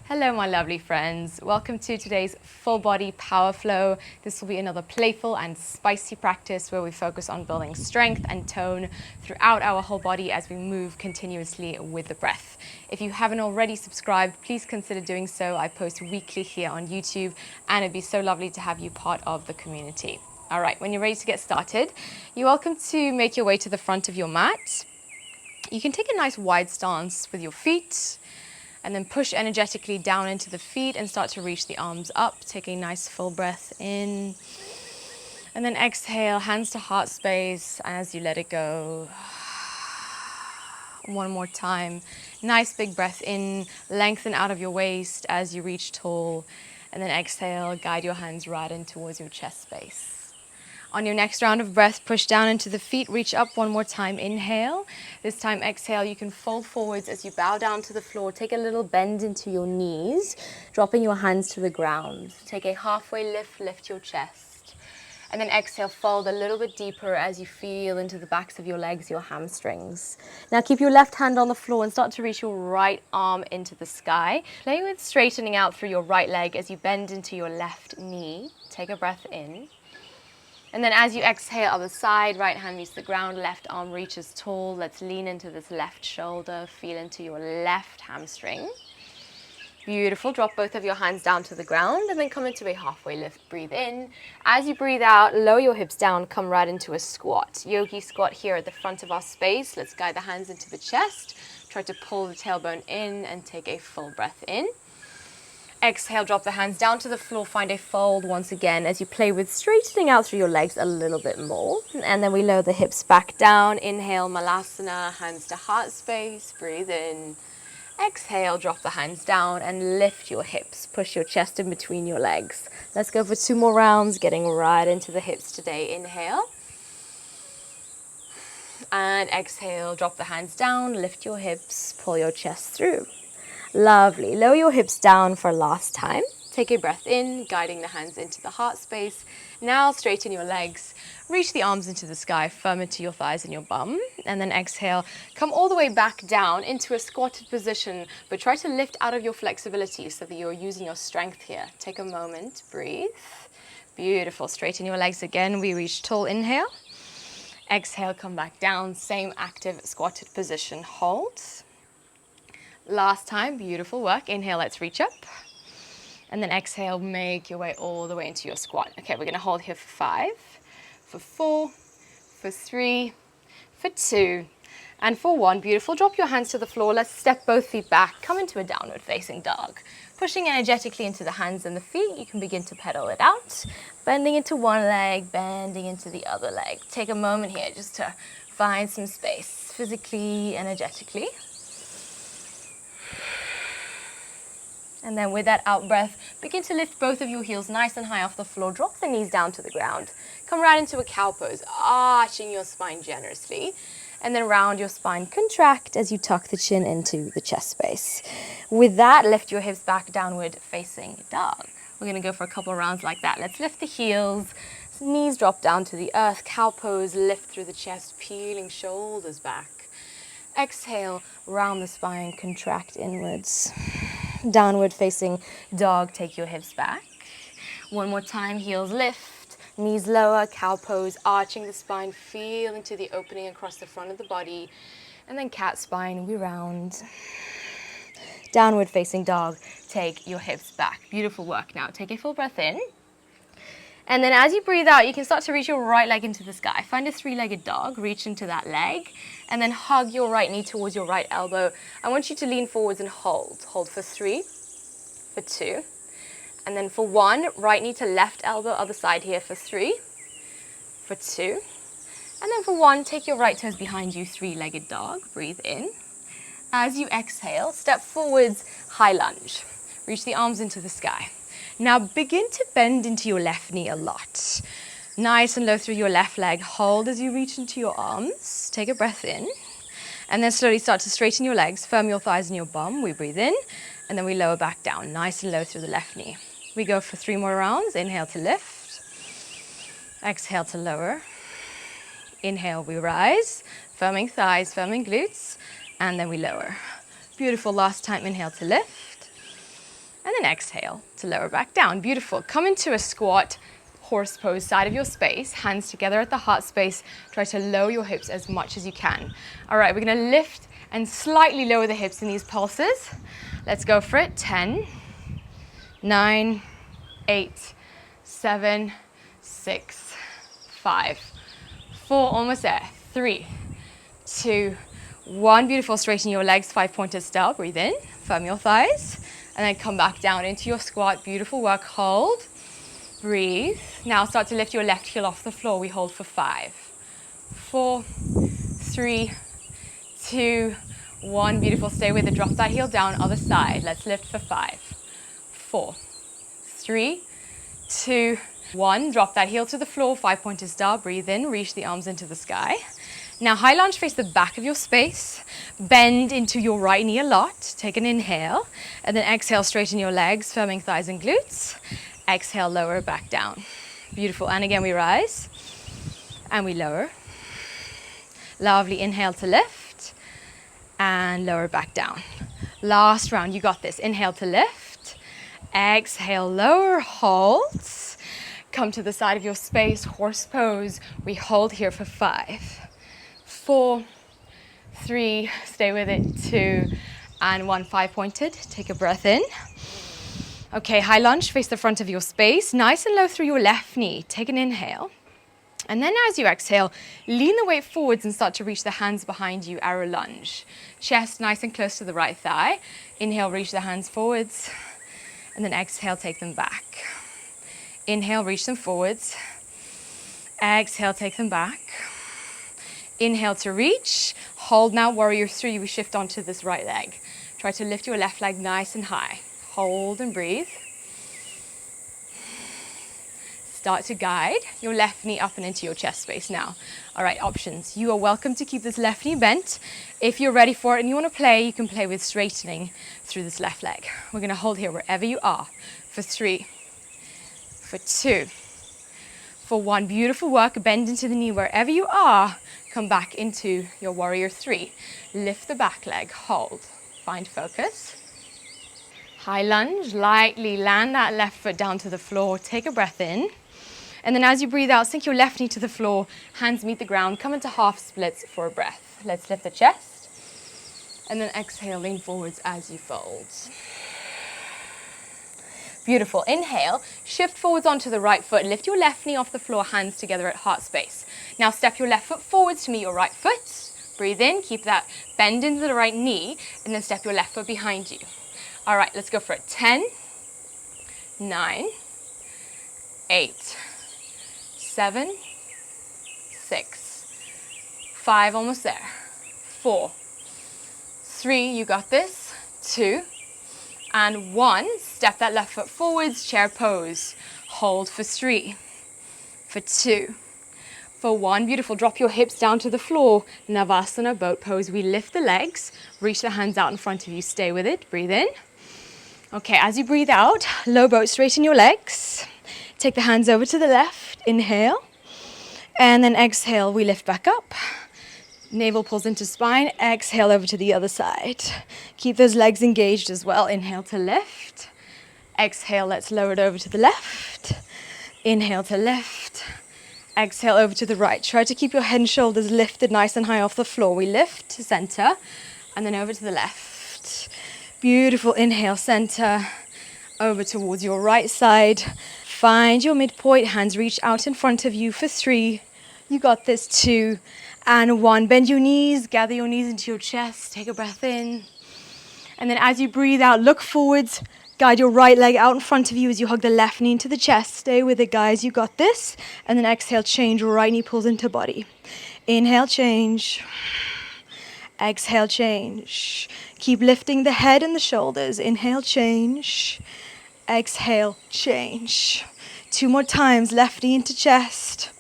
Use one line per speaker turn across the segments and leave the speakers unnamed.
Hello my lovely friends, welcome to today's full body power flow. This will be another playful and spicy practice where we focus on building strength and tone throughout our whole body as we move continuously with the breath. If you haven't already subscribed, please consider doing so. I post weekly here on YouTube and it'd be so lovely to have you part of the community. All right, when you're ready to get started, you're welcome to make your way to the front of your mat. You can take a nice wide stance with your feet, and then push energetically down into the feet and start to reach the arms up. Take a nice full breath in. And then exhale, hands to heart space as you let it go. One more time. Nice big breath in. Lengthen out of your waist as you reach tall. And then exhale, guide your hands right in towards your chest space. On your next round of breath, push down into the feet, reach up one more time, inhale. This time exhale, you can fold forwards as you bow down to the floor. Take a little bend into your knees, dropping your hands to the ground. Take a halfway lift, lift your chest. And then exhale, fold a little bit deeper as you feel into the backs of your legs, your hamstrings. Now keep your left hand on the floor and start to reach your right arm into the sky. Play with straightening out through your right leg as you bend into your left knee. Take a breath in. And then as you exhale, other side, right hand meets the ground, left arm reaches tall. Let's lean into this left shoulder, feel into your left hamstring. Beautiful, drop both of your hands down to the ground and then come into a halfway lift, breathe in. As you breathe out, lower your hips down, come right into a squat. Yogi squat here at the front of our space. Let's guide the hands into the chest. Try to pull the tailbone in and take a full breath in. Exhale, drop the hands down to the floor, find a fold once again as you play with straightening out through your legs a little bit more. And then we lower the hips back down. Inhale, Malasana, hands to heart space, breathe in. Exhale, drop the hands down and lift your hips. Push your chest in between your legs. Let's go for 2 more rounds, getting right into the hips today. Inhale. And exhale, drop the hands down, lift your hips, pull your chest through. Lovely. Lower your hips down for last time. Take a breath in, guiding the hands into the heart space. Now straighten your legs. Reach the arms into the sky, firm into your thighs and your bum. And then exhale. Come all the way back down into a squatted position, but try to lift out of your flexibility so that you're using your strength here. Take a moment, breathe. Beautiful. Straighten your legs again. We reach tall, inhale. Exhale, come back down. Same active squatted position. Hold. Last time, beautiful work. Inhale, let's reach up. And then exhale, make your way all the way into your squat. Okay, we're gonna hold here for 5, for 4, for 3, for 2, and for 1. Beautiful. Drop your hands to the floor. Let's step both feet back. Come into a downward facing dog. Pushing energetically into the hands and the feet, you can begin to pedal it out. Bending into one leg, bending into the other leg. Take a moment here just to find some space, physically, energetically. And then with that out breath, begin to lift both of your heels nice and high off the floor. Drop the knees down to the ground. Come right into a cow pose, arching your spine generously. And then round your spine, contract as you tuck the chin into the chest space. With that, lift your hips back, downward facing dog. We're gonna go for a couple of rounds like that. Let's lift the heels, knees drop down to the earth, cow pose, lift through the chest, peeling shoulders back. Exhale, round the spine, contract inwards. Downward facing dog, take your hips back. One more time, heels lift, knees lower, cow pose, arching the spine, feel into the opening across the front of the body. And then cat spine, we round. Downward facing dog, take your hips back. Beautiful work. Now take a full breath in. And then as you breathe out, you can start to reach your right leg into the sky. Find a 3-legged dog, reach into that leg, and then hug your right knee towards your right elbow. I want you to lean forwards and hold. Hold for 3, for 2, and then for 1, right knee to left elbow, other side here for 3, for 2, and then for 1, take your right toes behind you, 3-legged dog, breathe in. As you exhale, step forwards, high lunge. Reach the arms into the sky. Now begin to bend into your left knee a lot. Nice and low through your left leg. Hold as you reach into your arms. Take a breath in. And then slowly start to straighten your legs. Firm your thighs and your bum. We breathe in. And then we lower back down. Nice and low through the left knee. We go for 3 more rounds. Inhale to lift. Exhale to lower. Inhale, we rise. Firming thighs, firming glutes. And then we lower. Beautiful. Last time, inhale to lift. And then exhale to lower back down. Beautiful. Come into a squat, horse pose, side of your space, hands together at the heart space. Try to lower your hips as much as you can. All right, we're gonna lift and slightly lower the hips in these pulses. Let's go for it. 10, 9, 8, 7, 6, 5, 4, almost there. 3, 2, 1. Beautiful. Straighten your legs, 5-pointed style. Breathe in, firm your thighs, and then come back down into your squat. Beautiful work. Hold, breathe. Now start to lift your left heel off the floor. We hold for 5, 4, 3, 2, 1. Beautiful. Stay with it. Drop that heel down. Other side. Let's lift for 5, 4, 3, 2, 1. Drop that heel to the floor. 5-pointed star. Breathe in. Reach the arms into the sky. Now high lunge, face the back of your space. Bend into your right knee a lot. Take an inhale. And then exhale, straighten your legs, firming thighs and glutes. Exhale, lower back down. Beautiful. And again, we rise. And we lower. Lovely. Inhale to lift. And lower back down. Last round. You got this. Inhale to lift. Exhale, lower. Hold. Come to the side of your space. Horse pose. We hold here for 5, 4, 3, stay with it, 2, and 1. 5-pointed. Take a breath in. Okay, high lunge, face the front of your space, nice and low through your left knee. Take an inhale. And then as you exhale, lean the weight forwards and start to reach the hands behind you, arrow lunge. Chest nice and close to the right thigh. Inhale, reach the hands forwards. And then exhale, take them back. Inhale, reach them forwards. Exhale, take them back. Inhale to reach. Hold now, warrior 3. We shift onto this right leg. Try to lift your left leg nice and high. Hold and breathe. Start to guide your left knee up and into your chest space now. All right, options. You are welcome to keep this left knee bent. If you're ready for it and you want to play, you can play with straightening through this left leg. We're going to hold here wherever you are for 3, for 2, for 1. Beautiful work. Bend into the knee wherever you are. Come back into your warrior 3. Lift the back leg, hold, find focus. High lunge, lightly land that left foot down to the floor. Take a breath in. And then as you breathe out, sink your left knee to the floor, hands meet the ground, come into half splits for a breath. Let's lift the chest. And then exhale, lean forwards as you fold. Beautiful. Inhale, shift forwards onto the right foot. Lift your left knee off the floor, hands together at heart space. Now step your left foot forwards to meet your right foot. Breathe in, keep that bend into the right knee, and then step your left foot behind you. All right, let's go for it. 10, 9, 8, 7, 6, 5, almost there. 4, 3, you got this. 2, and 1. Step that left foot forwards, chair pose. Hold for 3, for 2, for 1. Beautiful. Drop your hips down to the floor. Navasana, boat pose. We lift the legs, reach the hands out in front of you. Stay with it. Breathe in. Okay, as you breathe out, low boat, straighten your legs. Take the hands over to the left. Inhale. And then exhale, we lift back up. Navel pulls into spine. Exhale over to the other side. Keep those legs engaged as well. Inhale to lift. Exhale, let's lower it over to the left. Inhale to lift. Exhale over to the right. Try to keep your head and shoulders lifted nice and high off the floor. We lift to center and then over to the left. Beautiful. Inhale, center, over towards your right side. Find your midpoint. Hands reach out in front of you for 3. You got this. 2 and 1. Bend your knees. Gather your knees into your chest. Take a breath in. And then as you breathe out, look forwards. Guide your right leg out in front of you as you hug the left knee into the chest. Stay with it, guys. You got this. And then exhale, change. Right knee pulls into body. Inhale, change. Exhale, change. Keep lifting the head and the shoulders. Inhale, change. Exhale, change. 2 more times. Left knee into chest.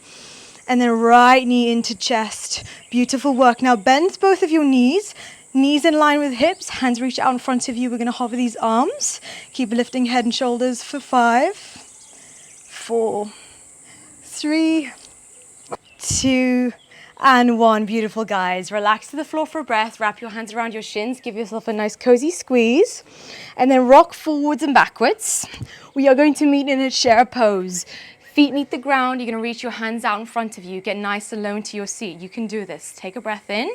And then right knee into chest. Beautiful work. Now bend both of your knees. Knees in line with hips, hands reach out in front of you. We're going to hover these arms. Keep lifting head and shoulders for 5, 4, 3, 2, And one. Beautiful, guys. Relax to the floor for a breath. Wrap your hands around your shins. Give yourself a nice cozy squeeze. And then rock forwards and backwards. We are going to meet in a chair pose. Feet meet the ground. You're going to reach your hands out in front of you. Get nice and low into your seat. You can do this. Take a breath in.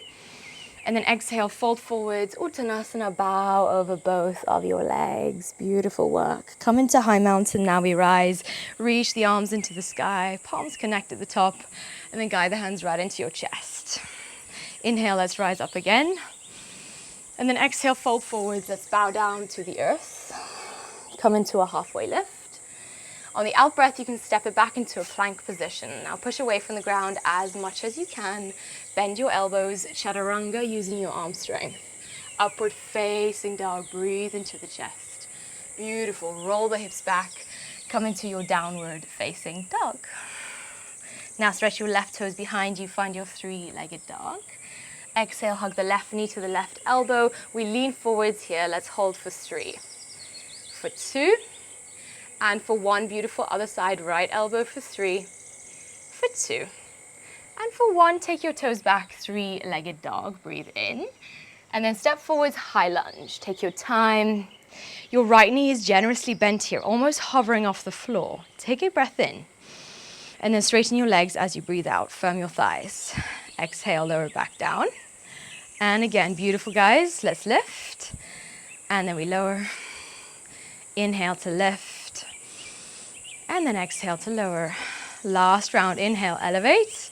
And then exhale, fold forwards. Uttanasana, bow over both of your legs. Beautiful work. Come into high mountain. Now we rise. Reach the arms into the sky. Palms connect at the top. And then guide the hands right into your chest. Inhale, let's rise up again. And then exhale, fold forwards. Let's bow down to the earth. Come into a halfway lift. On the out breath, you can step it back into a plank position. Now push away from the ground as much as you can. Bend your elbows, chaturanga, using your arm strength. Upward facing dog, breathe into the chest. Beautiful, roll the hips back. Come into your downward facing dog. Now stretch your left toes behind you, find your three-legged dog. Exhale, hug the left knee to the left elbow. We lean forwards here, let's hold for 3. For 2. And for 1, beautiful, other side, right elbow for 3, for 2. And for 1, take your toes back, three-legged dog, breathe in. And then step forwards, high lunge. Take your time. Your right knee is generously bent here, almost hovering off the floor. Take a breath in. And then straighten your legs as you breathe out. Firm your thighs. Exhale, lower back down. And again, beautiful, guys. Let's lift. And then we lower. Inhale to lift. And then exhale to lower. Last round, inhale, elevate.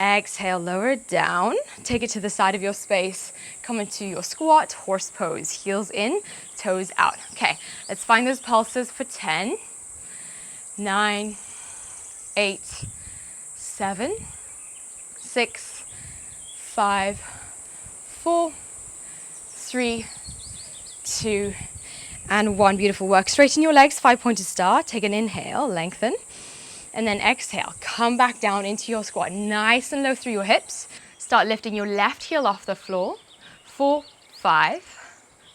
Exhale, lower it down. Take it to the side of your space. Come into your squat, horse pose. Heels in, toes out. Okay, let's find those pulses for 10, 9, 8, 7, 6, 5, 4, 3, 2, and 1. Beautiful work. Straighten your legs, 5-pointed star. Take an inhale, lengthen. And then exhale, come back down into your squat. Nice and low through your hips. Start lifting your left heel off the floor. 4, 5,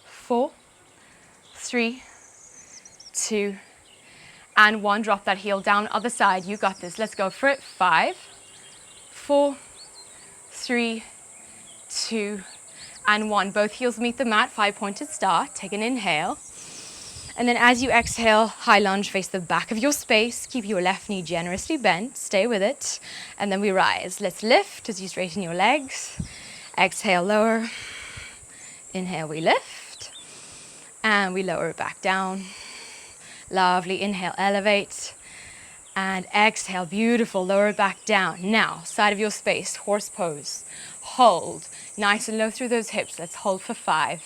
4, 3, 2, and 1. Drop that heel down, other side. You got this. Let's go for it. 5, 4, 3, 2, and 1. Both heels meet the mat, 5-pointed star. Take an inhale. And then as you exhale, high lunge, face the back of your space. Keep your left knee generously bent. Stay with it. And then we rise. Let's lift as you straighten your legs. Exhale, lower. Inhale, we lift. And we lower it back down. Lovely. Inhale, elevate. And exhale, beautiful. Lower it back down. Now, side of your space, horse pose. Hold. Nice and low through those hips. Let's hold for 5,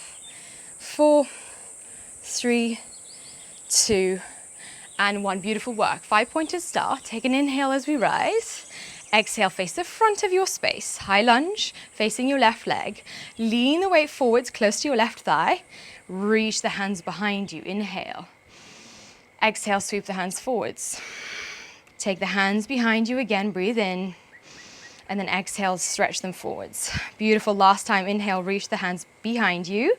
4, 3, 2, and 1. Beautiful work. 5-pointed star. Take an inhale as we rise. Exhale, face the front of your space. High lunge, facing your left leg. Lean the weight forwards, close to your left thigh. Reach the hands behind you. Inhale. Exhale, sweep the hands forwards. Take the hands behind you again. Breathe in. And then exhale, stretch them forwards. Beautiful. Last time, inhale, reach the hands behind you.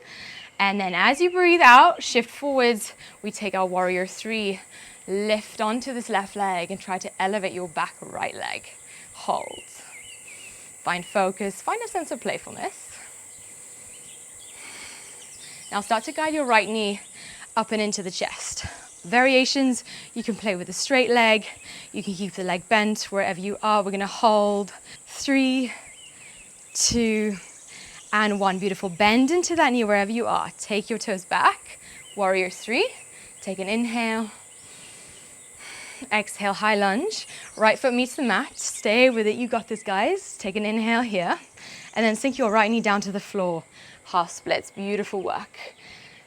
And then as you breathe out, shift forwards. We take our warrior 3. Lift onto this left leg and try to elevate your back right leg. Hold. Find focus. Find a sense of playfulness. Now start to guide your right knee up and into the chest. Variations, you can play with a straight leg. You can keep the leg bent wherever you are. We're going to hold. 3, 2, and 1. Beautiful. Bend into that knee wherever you are. Take your toes back. Warrior 3. Take an inhale. Exhale, high lunge. Right foot meets the mat. Stay with it. You got this, guys. Take an inhale here. And then sink your right knee down to the floor. Half splits. Beautiful work.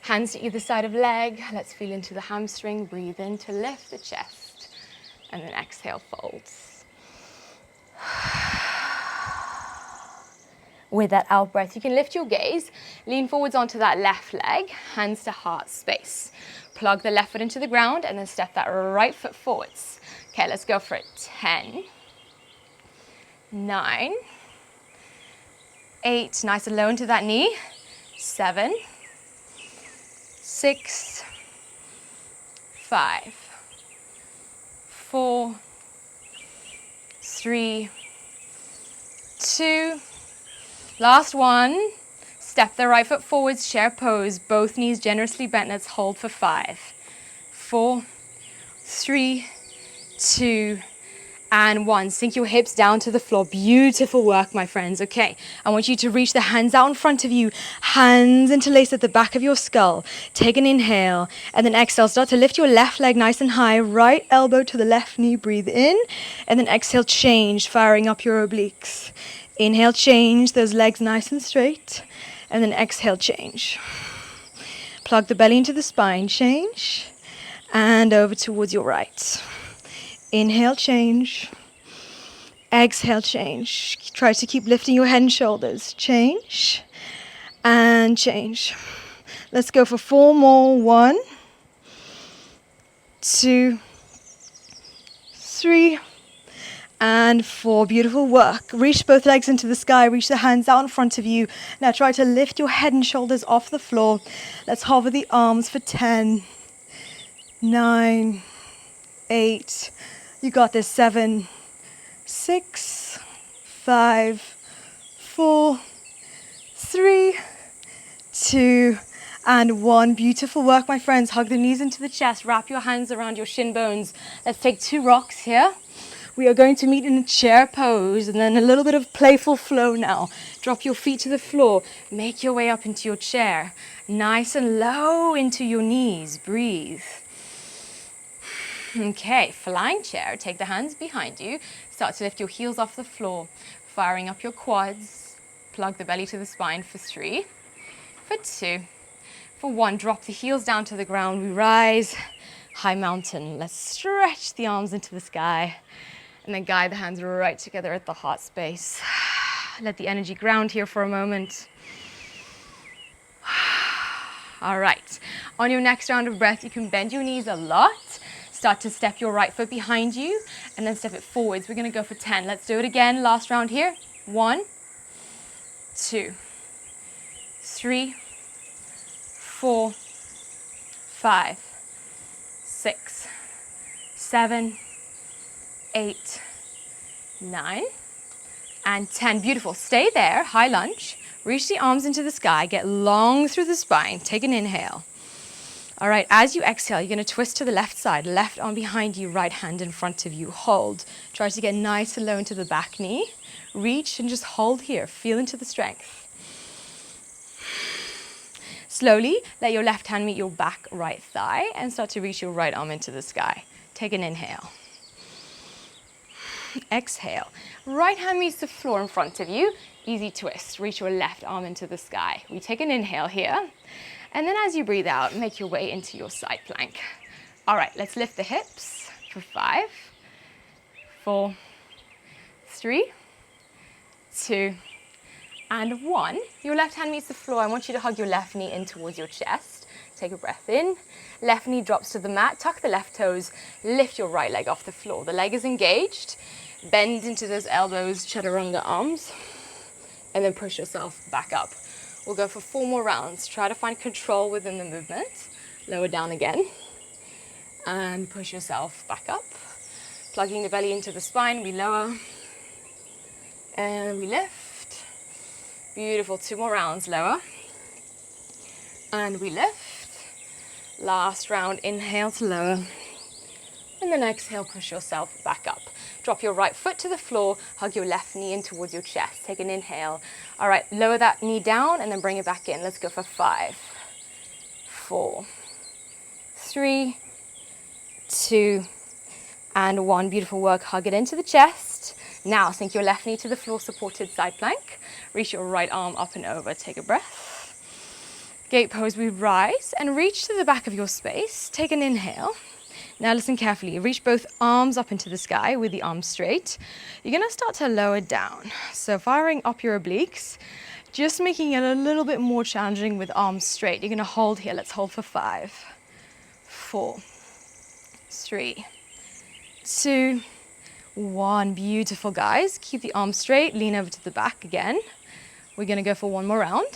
Hands to either side of leg. Let's feel into the hamstring. Breathe in to lift the chest. And then exhale, folds. With that out breath, you can lift your gaze, lean forwards onto that left leg, hands to heart space. Plug the left foot into the ground and then step that right foot forwards. Okay, let's go for it. 10, 9, 8, nice and low into that knee. 7, 6, 5, 4, 3, 2. Last one. Step the right foot forwards, chair pose. Both knees generously bent. Let's hold for 5, 4, 3, 2, and 1. Sink your hips down to the floor. Beautiful work, my friends. Okay, I want you to reach the hands out in front of you. Hands interlaced at the back of your skull. Take an inhale, and then exhale. Start to lift your left leg nice and high. Right elbow to the left knee. Breathe in, and then exhale, change, firing up your obliques. Inhale, change, those legs nice and straight, and then exhale, change. Plug the belly into the spine, change, and over towards your right. Inhale, change. Exhale, change. Try to keep lifting your head and shoulders. Change and change. Let's go for 4 more. 1, 2, 3, and 4. Beautiful work. Reach both legs into the sky. Reach the hands out in front of you. Now try to lift your head and shoulders off the floor. Let's hover the arms for 10, 9, 8. You got this. 7, 6, 5, 4, 3, 2, and 1. Beautiful work, my friends. Hug the knees into the chest. Wrap your hands around your shin bones. Let's take 2 rocks here. We are going to meet in a chair pose and then a little bit of playful flow now. Drop your feet to the floor. Make your way up into your chair. Nice and low into your knees. Breathe. Okay, flying chair. Take the hands behind you. Start to lift your heels off the floor. Firing up your quads. Plug the belly to the spine for 3. For 2. For 1, drop the heels down to the ground. We rise. High mountain. Let's stretch the arms into the sky. And then guide the hands right together at the heart space. Let the energy ground here for a moment. All right. On your next round of breath, you can bend your knees a lot. Start to step your right foot behind you and then step it forwards. We're going to go for 10. Let's do it again. Last round here. 1, 2, 3, 4, 5, 6, 7, 8, 9, and 10. Beautiful. Stay there. High lunge. Reach the arms into the sky. Get long through the spine. Take an inhale. All right, as you exhale, you're going to twist to the left side. Left arm behind you, right hand in front of you. Hold. Try to get nice and low into the back knee. Reach and just hold here. Feel into the strength. Slowly, let your left hand meet your back right thigh and start to reach your right arm into the sky. Take an inhale. Exhale. Right hand meets the floor in front of you. Easy twist. Reach your left arm into the sky. We take an inhale here. And then as you breathe out, make your way into your side plank. All right, let's lift the hips for 5, 4, 3, 2, and 1. Your left hand meets the floor. I want you to hug your left knee in towards your chest. Take a breath in. Left knee drops to the mat. Tuck the left toes. Lift your right leg off the floor. The leg is engaged. Bend into those elbows, chaturanga arms, and then push yourself back up. We'll go for 4 more rounds. Try to find control within the movement. Lower down again. And push yourself back up. Plugging the belly into the spine, we lower. And we lift. Beautiful. 2 more rounds. Lower. And we lift. Last round, inhale to lower. And then exhale, push yourself back up. Drop your right foot to the floor, hug your left knee in towards your chest. Take an inhale. All right, lower that knee down and then bring it back in. Let's go for 5, 4, 3, 2, and 1. Beautiful work. Hug it into the chest. Now sink your left knee to the floor, supported side plank. Reach your right arm up and over. Take a breath. Gate pose, we rise and reach to the back of your space. Take an inhale. Now listen carefully. Reach both arms up into the sky with the arms straight. You're going to start to lower down. So firing up your obliques, just making it a little bit more challenging with arms straight. You're going to hold here. Let's hold for 5, 4, 3, 2, 1. Beautiful, guys. Keep the arms straight. Lean over to the back again. We're going to go for 1 more round.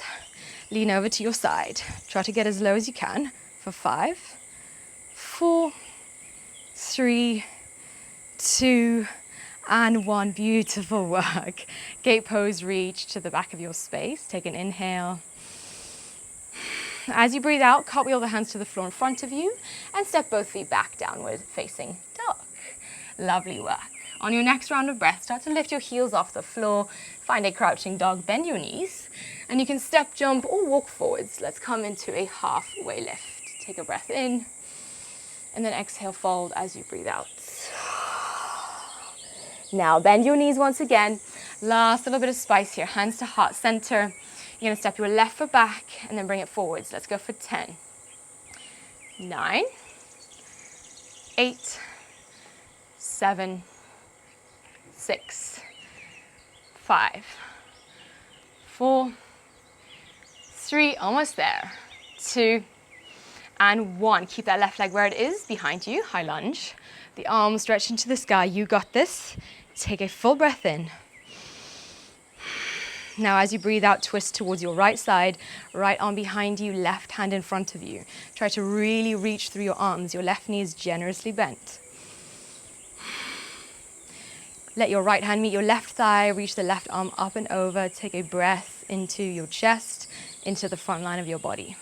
Lean over to your side. Try to get as low as you can for 5, 4, 3, 2, And one. Beautiful work. Gate pose, reach to the back of your space. Take an inhale. As you breathe out, cartwheel the hands to the floor in front of you and step both feet back downward facing dog. Lovely work. On your next round of breath, start to lift your heels off the floor. Find a crouching dog, bend your knees, and you can step, jump, or walk forwards. Let's come into a halfway lift. Take a breath in, and then exhale, fold as you breathe out. Now bend your knees once again. Last little bit of spice here, hands to heart center. You're gonna step your left foot back and then bring it forwards. Let's go for 10, 9, 8, 7, 6, 5, 4, 3, almost there, 2, and 1. Keep that left leg where it is, behind you, high lunge. The arms stretch into the sky, you got this. Take a full breath in. Now as you breathe out, twist towards your right side, right arm behind you, left hand in front of you. Try to really reach through your arms. Your left knee is generously bent. Let your right hand meet your left thigh, reach the left arm up and over. Take a breath into your chest, into the front line of your body.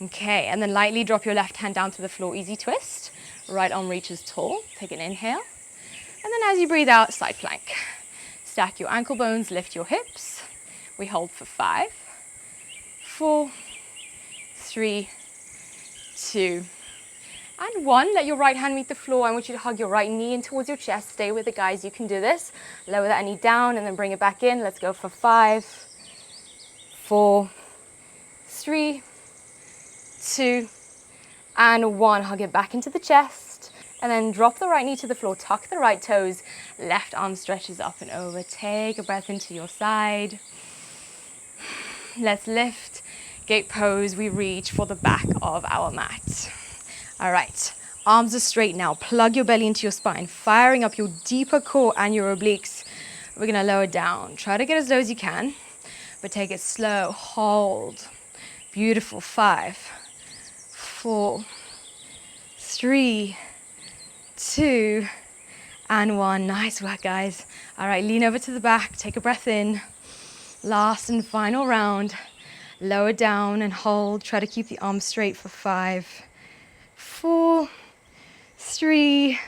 Okay, and then lightly drop your left hand down to the floor, easy twist. Right arm reaches tall, take an inhale. And then as you breathe out, side plank. Stack your ankle bones, lift your hips. We hold for 5, 4, 3, 2, and 1. Let your right hand meet the floor. I want you to hug your right knee in towards your chest. Stay with it, guys. You can do this. Lower that knee down and then bring it back in. Let's go for 5, 4, 3, 2, and 1. Hug it back into the chest. And then drop the right knee to the floor. Tuck the right toes. Left arm stretches up and over. Take a breath into your side. Let's lift. Gate pose. We reach for the back of our mat. All right, arms are straight now. Plug your belly into your spine, firing up your deeper core and your obliques. We're gonna lower down. Try to get as low as you can, but take it slow. Hold. Beautiful. 5, 4, 3, 2, and 1. Nice work, guys. All right, lean over to the back. Take a breath in. Last and final round. Lower down and hold. Try to keep the arms straight for 5, 4, 3,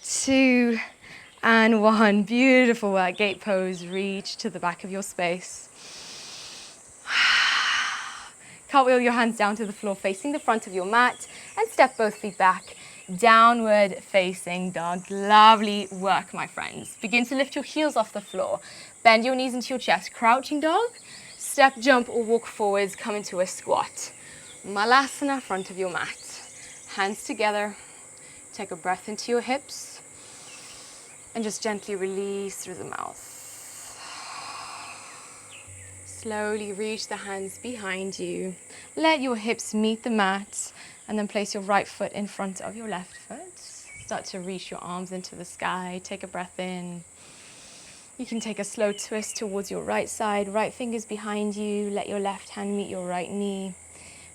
2, and 1. Beautiful work. Gate pose. Reach to the back of your space. Cartwheel your hands down to the floor, facing the front of your mat, and step both feet back. Downward facing dog. Lovely work, my friends. Begin to lift your heels off the floor. Bend your knees into your chest. Crouching dog. Step, jump, or walk forwards. Come into a squat. Malasana, front of your mat. Hands together. Take a breath into your hips. And just gently release through the mouth. Slowly reach the hands behind you. Let your hips meet the mat. And then place your right foot in front of your left foot. Start to reach your arms into the sky. Take a breath in. You can take a slow twist towards your right side. Right fingers behind you. Let your left hand meet your right knee.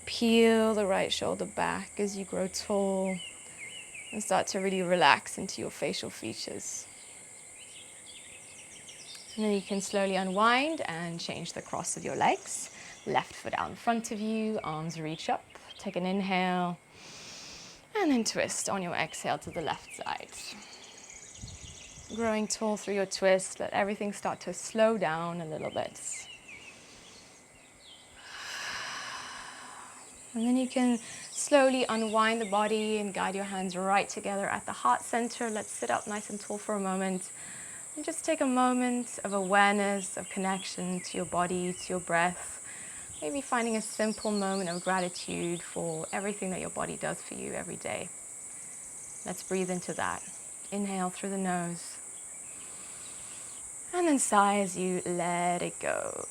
Peel the right shoulder back as you grow tall. And start to really relax into your facial features. And then you can slowly unwind and change the cross of your legs. Left foot out in front of you. Arms reach up. Take an inhale, and then twist on your exhale to the left side. Growing tall through your twist, let everything start to slow down a little bit. And then you can slowly unwind the body and guide your hands right together at the heart center. Let's sit up nice and tall for a moment. And just take a moment of awareness, of connection to your body, to your breath. Maybe finding a simple moment of gratitude for everything that your body does for you every day. Let's breathe into that. Inhale through the nose. And then sigh as you let it go.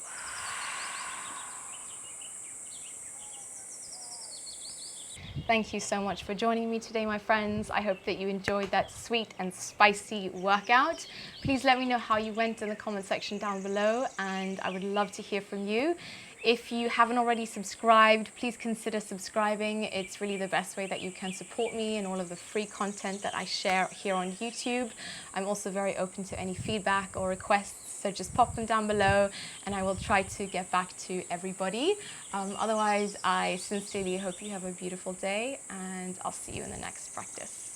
Thank you so much for joining me today, my friends. I hope that you enjoyed that sweet and spicy workout. Please let me know how you went in the comment section down below, and I would love to hear from you. If you haven't already subscribed, please consider subscribing. It's really the best way that you can support me and all of the free content that I share here on YouTube. I'm also very open to any feedback or requests, so just pop them down below and I will try to get back to everybody. Otherwise, I sincerely hope you have a beautiful day and I'll see you in the next practice.